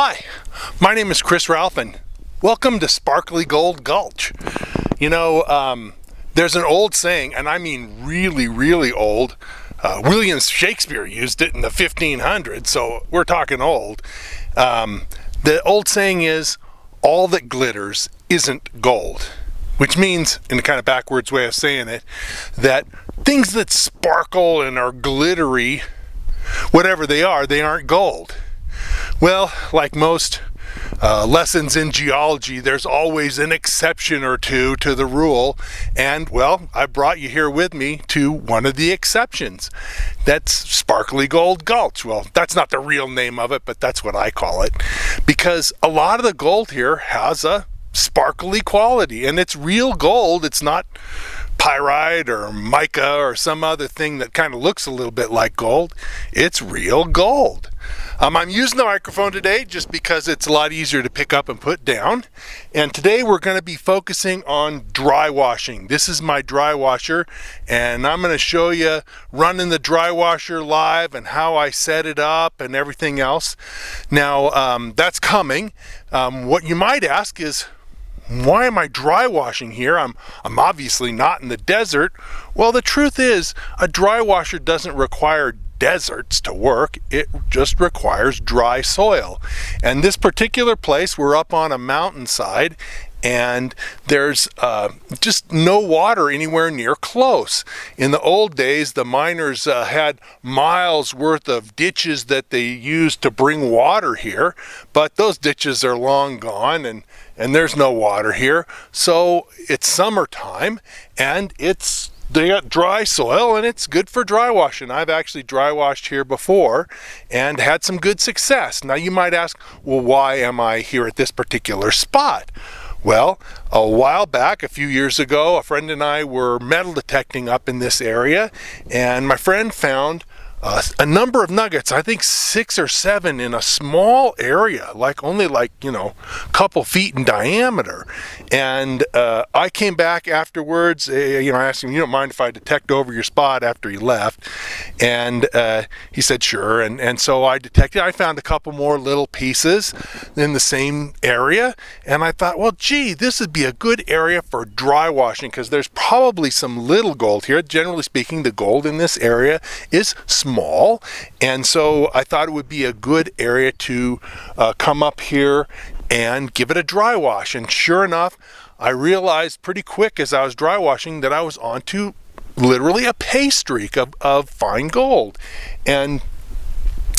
Hi, my name is Chris Ralph and welcome to Sparkly Gold Gulch. You know, there's an old saying, and I mean really, really old. William Shakespeare used it in the 1500s, so we're talking old. The old saying is, all that glitters isn't gold. Which means, in a kind of backwards way of saying it, that things that sparkle and are glittery, whatever they aren't gold. Well, like most lessons in geology, there's always an exception or two to the rule, and well, I brought you here with me to one of the exceptions. That's Sparkly Gold Gulch. Well, that's not the real name of it, but that's what I call it, because a lot of the gold here has a sparkly quality, and it's real gold. It's not pyrite or mica or some other thing that kind of looks a little bit like gold. It's real gold. I'm using the microphone today just because it's a lot easier to pick up and put down. And today we're going to be focusing on dry washing. This is my dry washer, and I'm going to show you running the dry washer live and how I set it up and everything else. Now, that's coming. What you might ask is, why am I dry washing here? I'm obviously not in the desert. Well, the truth is, a dry washer doesn't require deserts to work. It just requires dry soil. And this particular place, we're up on a mountainside, and there's just no water anywhere near close. In the old days, the miners had miles worth of ditches that they used to bring water here, but those ditches are long gone, and there's no water here. So it's summertime, and they got dry soil, and it's good for dry washing. I've actually dry washed here before and had some good success. Now you might ask, well, why am I here at this particular spot? Well, a while back, a few years ago, a friend and I were metal detecting up in this area, and my friend found a number of nuggets, I think 6 or 7 in a small area, only a couple feet in diameter. And I came back afterwards, I asked him, you don't mind if I detect over your spot after he left? And he said, sure. And so I detected, I found a couple more little pieces in the same area. And I thought, well, gee, this would be a good area for dry washing, because there's probably some little gold here. Generally speaking, the gold in this area is small, and so I thought it would be a good area to come up here and give it a dry wash. And sure enough, I realized pretty quick as I was dry washing that I was onto literally a pay streak of fine gold. And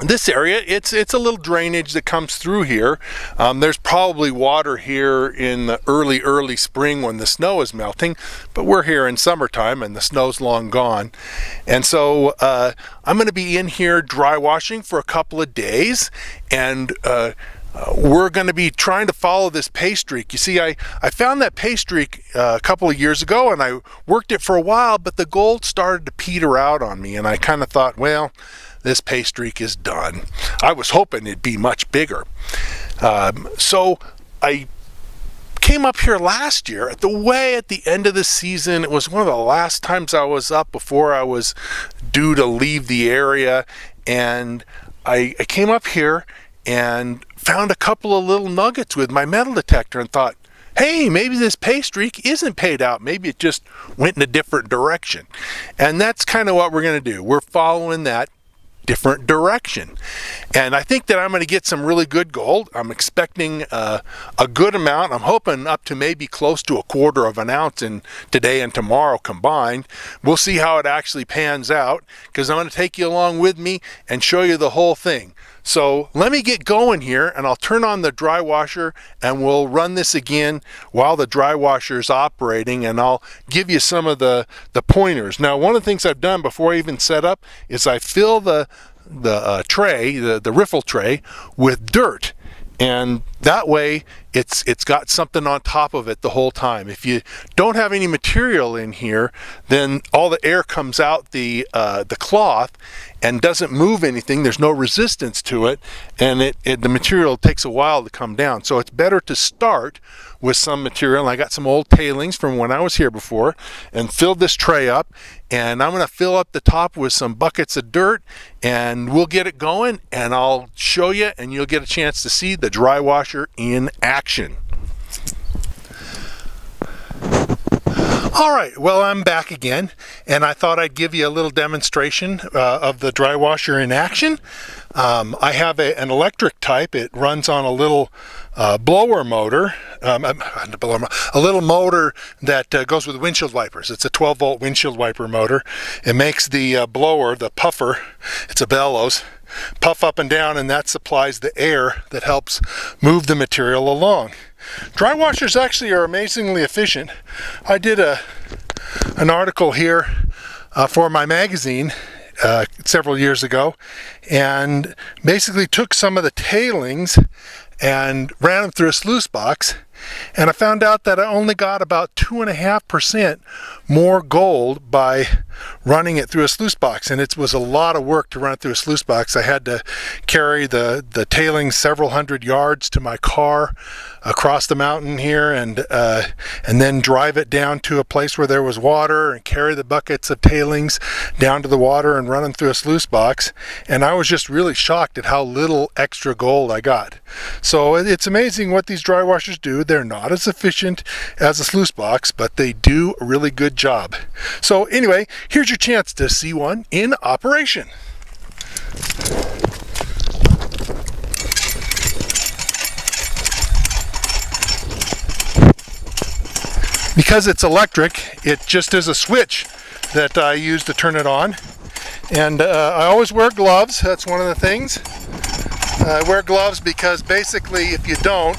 this area, it's a little drainage that comes through here. There's probably water here in the early spring when the snow is melting, but we're here in summertime and the snow's long gone. And so I'm going to be in here dry washing for a couple of days, and we're going to be trying to follow this pay streak. You see, I found that pay streak a couple of years ago, and I worked it for a while, but the gold started to peter out on me, and I kind of thought, well, this pay streak is done. I was hoping it'd be much bigger. So I came up here last year at the end of the season. It was one of the last times I was up before I was due to leave the area, and I came up here and found a couple of little nuggets with my metal detector and thought, hey, maybe this pay streak isn't paid out. Maybe it just went in a different direction. And that's kind of what we're going to do. We're following that different direction, and I think that I'm going to get some really good gold. I'm expecting a good amount. I'm hoping up to maybe close to 1/4 of an ounce in today and tomorrow combined. We'll see how it actually pans out, because I'm going to take you along with me and show you the whole thing. So let me get going here, and I'll turn on the dry washer, and we'll run this again while the dry washer is operating, and I'll give you some of the pointers. Now, one of the things I've done before I even set up is I fill the tray, the riffle tray, with dirt. And that way it's got something on top of it the whole time. If you don't have any material in here, then all the air comes out the cloth, and doesn't move anything. There's no resistance to it, and the material takes a while to come down. So it's better to start with some material. And I got some old tailings from when I was here before and filled this tray up, and I'm going to fill up the top with some buckets of dirt, and we'll get it going, and I'll show you, and you'll get a chance to see the dry washer in action. All right, well, I'm back again, and I thought I'd give you a little demonstration of the dry washer in action. I have an electric type. It runs on a little blower motor, a little motor that goes with windshield wipers. It's a 12-volt windshield wiper motor. It makes the blower, the puffer, it's a bellows, puff up and down, and that supplies the air that helps move the material along. Dry washers actually are amazingly efficient. I did an article here for my magazine several years ago, and basically took some of the tailings and ran them through a sluice box, and I found out that I only got about 2.5% more gold by running it through a sluice box, and it was a lot of work to run it through a sluice box. I had to carry the tailings several hundred yards to my car across the mountain here, and then drive it down to a place where there was water and carry the buckets of tailings down to the water and run them through a sluice box. And I was just really shocked at how little extra gold I got. So it's amazing what these dry washers do. They're not as efficient as a sluice box, but they do a really good job. So anyway, here's your chance to see one in operation. Because it's electric, it just is a switch that I use to turn it on. And I always wear gloves. That's one of the things. I wear gloves because basically if you don't,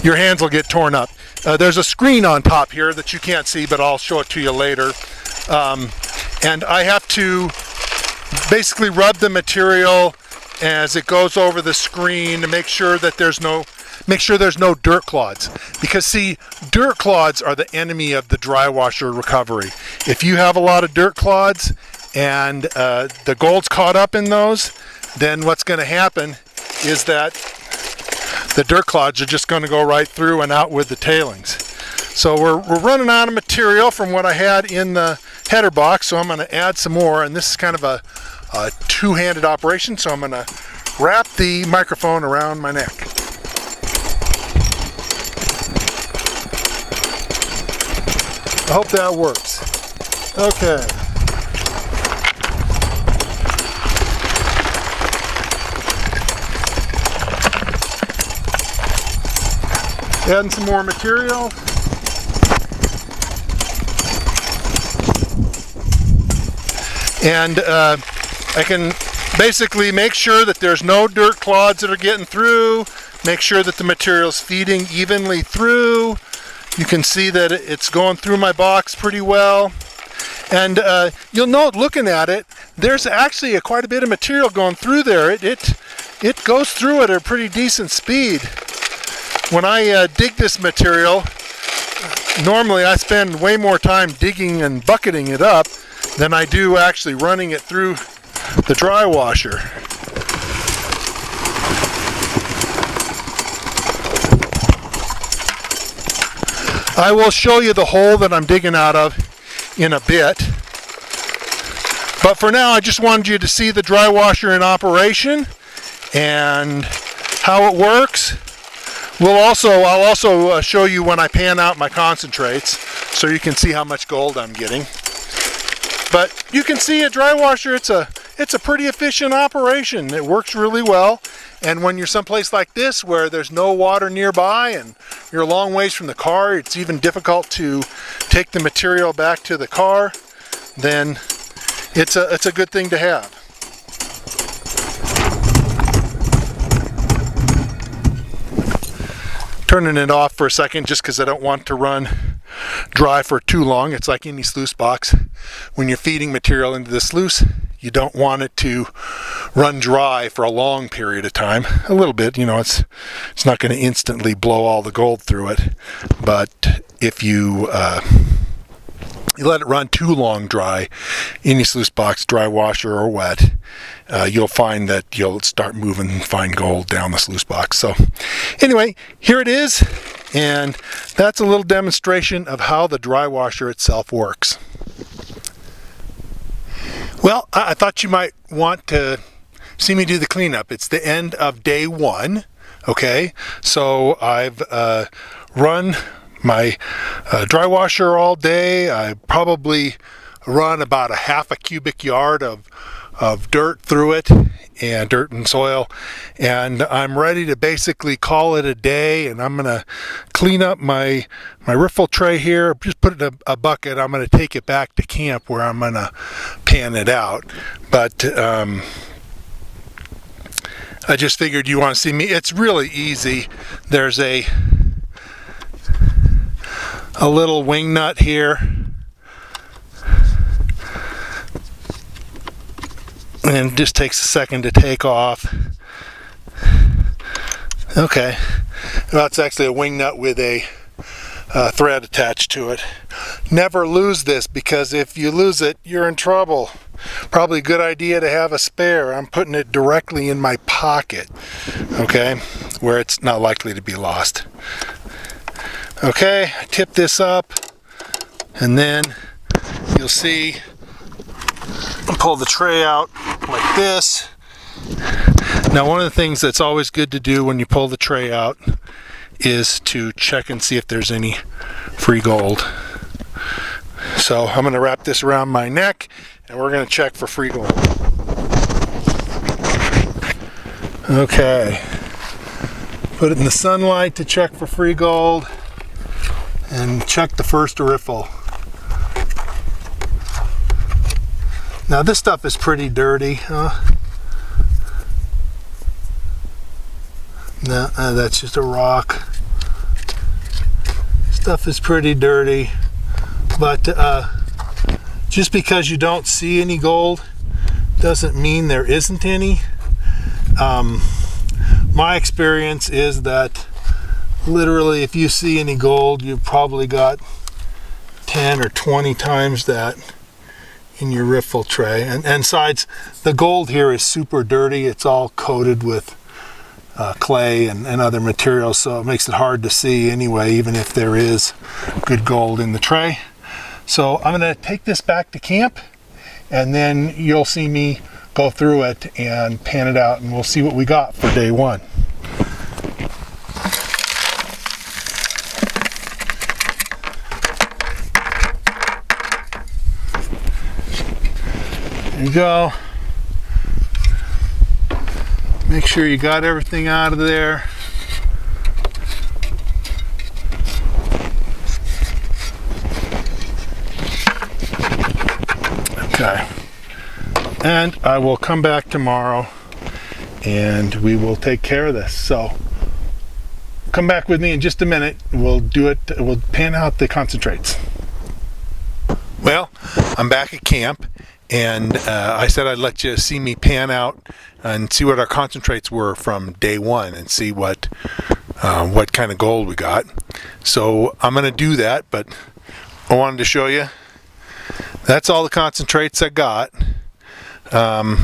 your hands will get torn up. There's a screen on top here that you can't see, but I'll show it to you later. And I have to basically rub the material as it goes over the screen to make sure that there's no dirt clods. Because see, dirt clods are the enemy of the dry washer recovery. If you have a lot of dirt clods and the gold's caught up in those, then what's going to happen is that the dirt clods are just going to go right through and out with the tailings. So we're running out of material from what I had in the header box, so I'm going to add some more, and this is kind of a two-handed operation, so I'm going to wrap the microphone around my neck. I hope that works. Okay. Adding some more material. And I can basically make sure that there's no dirt clods that are getting through, make sure that the material's feeding evenly through. You can see that it's going through my box pretty well. And you'll note looking at it, there's actually quite a bit of material going through there. It goes through at a pretty decent speed. When I dig this material, normally I spend way more time digging and bucketing it up than I do actually running it through the dry washer. I will show you the hole that I'm digging out of in a bit. But for now, I just wanted you to see the dry washer in operation and how it works. I'll also show you when I pan out my concentrates so you can see how much gold I'm getting. But you can see a dry washer, it's a pretty efficient operation. It works really well. And when you're someplace like this where there's no water nearby and you're a long ways from the car, it's even difficult to take the material back to the car, then it's a good thing to have. Turning it off for a second just because I don't want to run dry for too long. It's like any sluice box. When you're feeding material into the sluice, you don't want it to run dry for a long period of time. A little bit, it's not going to instantly blow all the gold through it. But if you you let it run too long dry, any sluice box, dry washer or wet, you'll find that you'll start moving fine gold down the sluice box. So anyway, here it is, and that's a little demonstration of how the dry washer itself works. Well, I thought you might want to see me do the cleanup. It's the end of day 1. Okay, so I've run my dry washer all day. I probably run about a half a cubic yard of dirt through it, and dirt and soil, and I'm ready to basically call it a day. And I'm gonna clean up my riffle tray here, just put it in a bucket. I'm gonna take it back to camp where I'm gonna pan it out. But I just figured you want to see me. It's really easy. There's a little wing nut here, and it just takes a second to take off. Okay, well, it's actually a wing nut with a thread attached to it. Never lose this, because if you lose it, you're in trouble. Probably a good idea to have a spare. I'm putting it directly in my pocket, okay, where it's not likely to be lost. Okay, I tip this up, and then you'll see I pull the tray out like this. Now, one of the things that's always good to do when you pull the tray out is to check and see if there's any free gold. So I'm going to wrap this around my neck, and we're going to check for free gold. Okay, put it in the sunlight to check for free gold, and check the first riffle. Now, this stuff is pretty dirty, huh? No, that's just a rock. Stuff is pretty dirty, but just because you don't see any gold doesn't mean there isn't any. My experience is that literally, if you see any gold, you've probably got 10 or 20 times that in your riffle tray. And besides, the gold here is super dirty. It's all coated with clay and other materials, so it makes it hard to see anyway, even if there is good gold in the tray. So I'm going to take this back to camp, and then you'll see me go through it and pan it out, and we'll see what we got for day 1. There you go. Make sure you got everything out of there. Okay. And I will come back tomorrow and we will take care of this. So come back with me in just a minute. We'll do it. We'll pan out the concentrates. Well, I'm back at camp, and I said I'd let you see me pan out and see what our concentrates were from day 1 and see what kind of gold we got. So I'm going to do that, but I wanted to show you. That's all the concentrates I got. But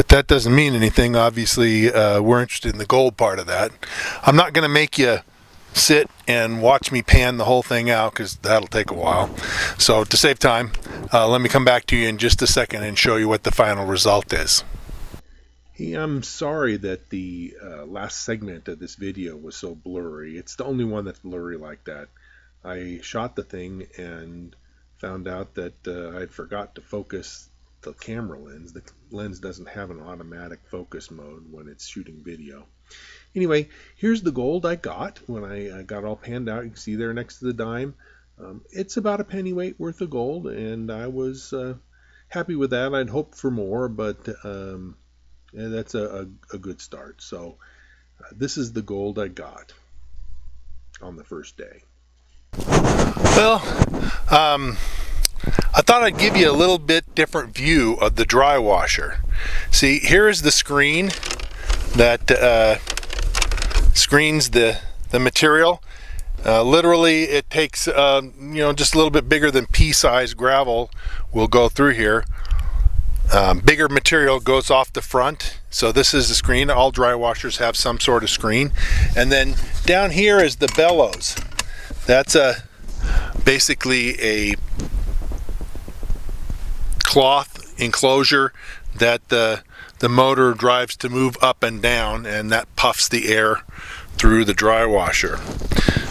that doesn't mean anything. Obviously, we're interested in the gold part of that. I'm not going to make you sit and watch me pan the whole thing out, because that'll take a while. So to save time, let me come back to you in just a second and show you what the final result is. Hey, I'm sorry that the last segment of this video was so blurry. It's the only one that's blurry like that. I shot the thing and found out that I forgot to focus the camera lens. The lens doesn't have an automatic focus mode when it's shooting video. Anyway, here's the gold I got when I got all panned out. You can see there next to the dime. It's about a pennyweight worth of gold, and I was happy with that. I'd hoped for more, but that's a good start. So this is the gold I got on the first day. Well, I thought I'd give you a little bit different view of the dry washer. See, here is the screen that screens the material. Literally, it takes just a little bit bigger than pea-sized gravel will go through here. Bigger material goes off the front. So this is the screen. All dry washers have some sort of screen. And then down here is the bellows. That's basically a cloth enclosure that the motor drives to move up and down, and that puffs the air through the dry washer.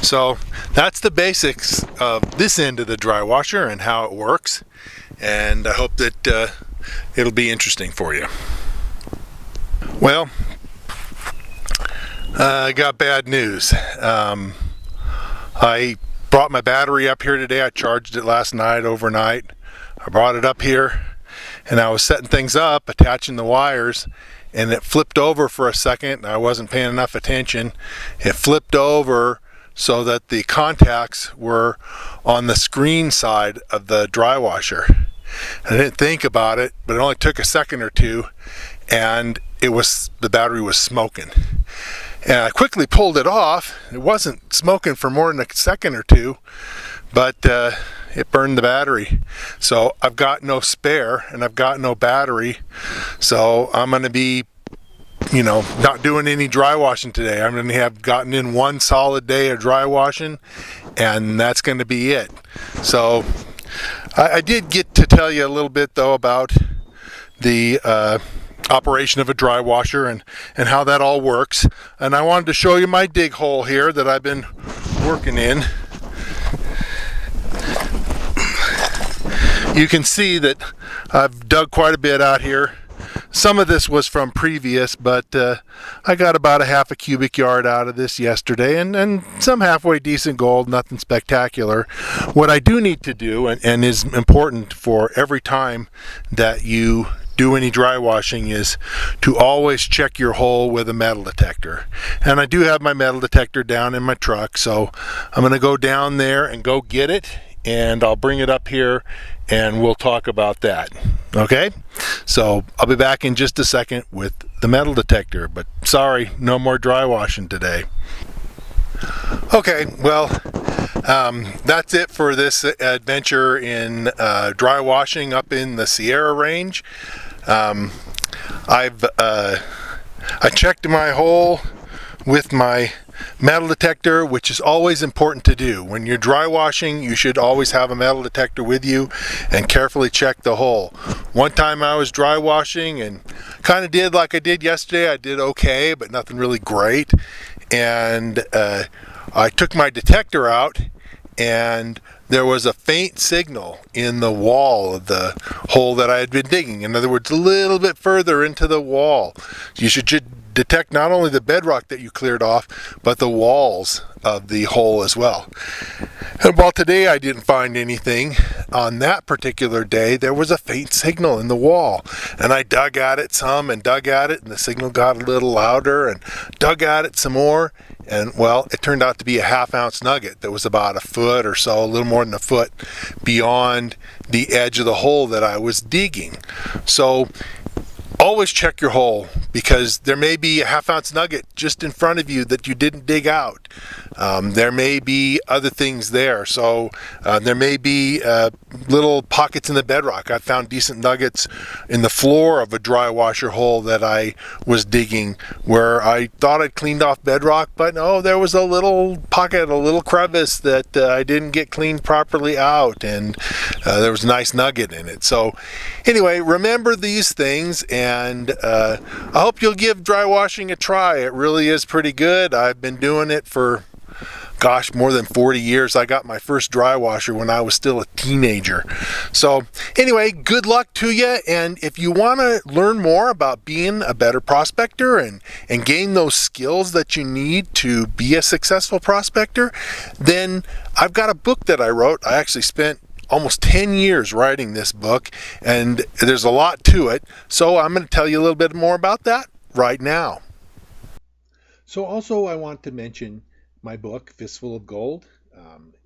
So that's the basics of this end of the dry washer and how it works, and I hope that it'll be interesting for you. Well, I got bad news. I brought my battery up here today. I charged it last night overnight. I brought it up here and I was setting things up, attaching the wires, and it flipped over for a second. I wasn't paying enough attention. It flipped over so that the contacts were on the screen side of the dry washer. I didn't think about it, but it only took a second or two, and the battery was smoking. And I quickly pulled it off. It wasn't smoking for more than a second or two, but it burned the battery. So I've got no spare and I've got no battery. So I'm going to be, not doing any dry washing today. I'm going to have gotten in one solid day of dry washing, and that's going to be it. So I did get to tell you a little bit though about the operation of a dry washer and how that all works. And I wanted to show you my dig hole here that I've been working in. You can see that I've dug quite a bit out here. Some of this was from previous, but I got about a half a cubic yard out of this yesterday, and some halfway decent gold, nothing spectacular. What I do need to do, and is important for every time that you do any dry washing, is to always check your hole with a metal detector. And I do have my metal detector down in my truck, so I'm going to go down there and go get it, and I'll bring it up here and we'll talk about that. Okay? So I'll be back in just a second with the metal detector, but sorry, no more dry washing today. Okay, well, that's it for this adventure in dry washing up in the Sierra range. I checked my hole with my metal detector, which is always important to do. When you're dry washing, you should always have a metal detector with you and carefully check the hole. One time I was dry washing and kind of did like I did yesterday. I did okay, but nothing really great. And I took my detector out, and there was a faint signal in the wall of the hole that I had been digging. In other words, a little bit further into the wall. You should detect not only the bedrock that you cleared off, but the walls of the hole as well. And while today I didn't find anything, on that particular day there was a faint signal in the wall, and I dug at it some and dug at it, and the signal got a little louder, and dug at it some more, and well, it turned out to be a half-ounce nugget that was about a foot or so, a little more than a foot beyond the edge of the hole that I was digging. So always check your hole, because there may be a half-ounce nugget just in front of you that you didn't dig out. There may be other things there. So there may be little pockets in the bedrock. I found decent nuggets in the floor of a dry washer hole that I was digging, where I thought I'd cleaned off bedrock, but no, there was a little pocket, a little crevice that I didn't get cleaned properly out, and there was a nice nugget in it. So anyway, remember these things, and I hope you'll give dry washing a try. It really is pretty good. I've been doing it for, gosh, more than 40 years. I got my first dry washer when I was still a teenager. So anyway, good luck to you. And if you want to learn more about being a better prospector and gain those skills that you need to be a successful prospector, then I've got a book that I wrote. I actually spent almost 10 years writing this book, and there's a lot to it. So I'm going to tell you a little bit more about that right now. So also I want to mention my book, Fistful of Gold.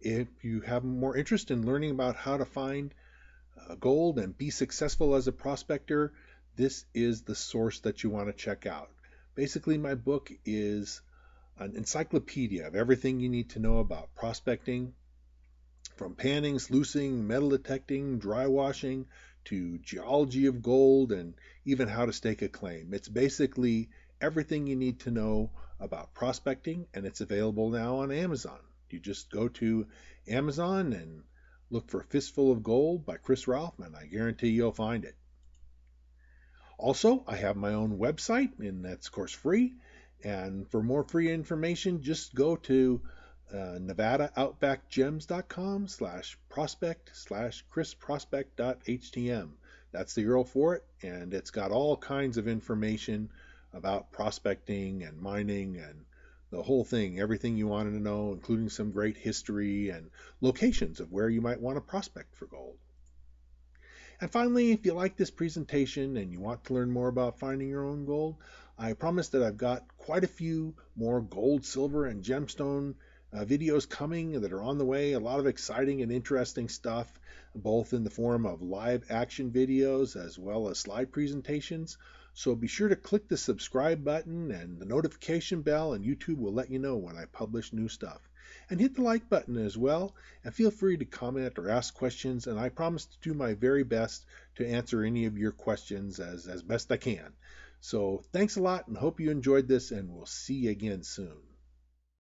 If you have more interest in learning about how to find gold and be successful as a prospector, this is the source that you want to check out. Basically, my book is an encyclopedia of everything you need to know about prospecting, from panning, sluicing, metal detecting, dry washing, to geology of gold, and even how to stake a claim. It's basically everything you need to know about prospecting, and it's available now on Amazon. You just go to Amazon and look for Fistful of Gold by Chris Ralph, and I guarantee you'll find it. Also, I have my own website, and that's, of course, free. And for more free information, just go to nevadaoutbackgems.com/prospect/chrisprospect.htm. That's the URL for it, and it's got all kinds of information about prospecting and mining and the whole thing, everything you wanted to know, including some great history and locations of where you might want to prospect for gold. And finally, if you like this presentation and you want to learn more about finding your own gold, I promise that I've got quite a few more gold, silver, and gemstone videos coming that are on the way. A lot of exciting and interesting stuff, both in the form of live action videos as well as slide presentations. So be sure to click the subscribe button and the notification bell, and YouTube will let you know when I publish new stuff. And hit the like button as well, and feel free to comment or ask questions, and I promise to do my very best to answer any of your questions as best I can. So thanks a lot, and hope you enjoyed this, and we'll see you again soon.